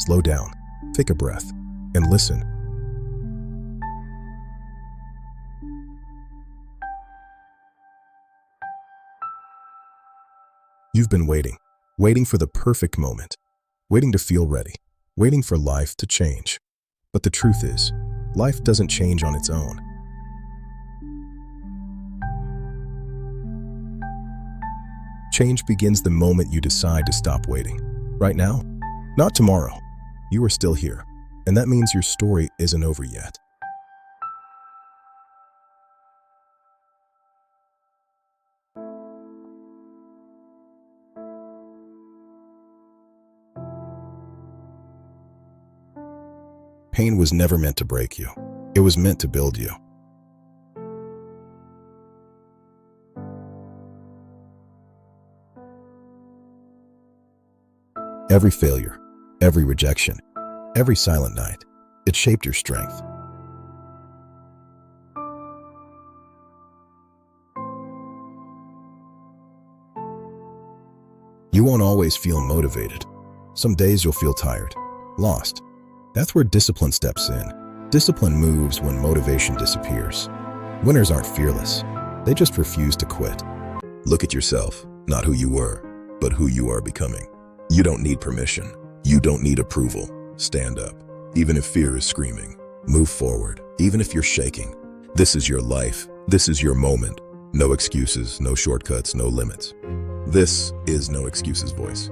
Slow down, take a breath, and listen. You've been waiting for the perfect moment, waiting to feel ready, waiting for life to change. But the truth is, life doesn't change on its own. Change begins the moment you decide to stop waiting. Right now, not tomorrow. You are still here, and that means your story isn't over yet. Pain was never meant to break you. It was meant to build you. Every failure, every rejection, every silent night, it shaped your strength. You won't always feel motivated. Some days you'll feel tired, lost. That's where discipline steps in. Discipline moves when motivation disappears. Winners aren't fearless. They just refuse to quit. Look at yourself, not who you were, but who you are becoming. You don't need permission. You don't need approval. Stand up, even if fear is screaming. Move forward, even if you're shaking. This is your life. This is your moment. No excuses, no shortcuts, no limits. This is No Excuses Voice.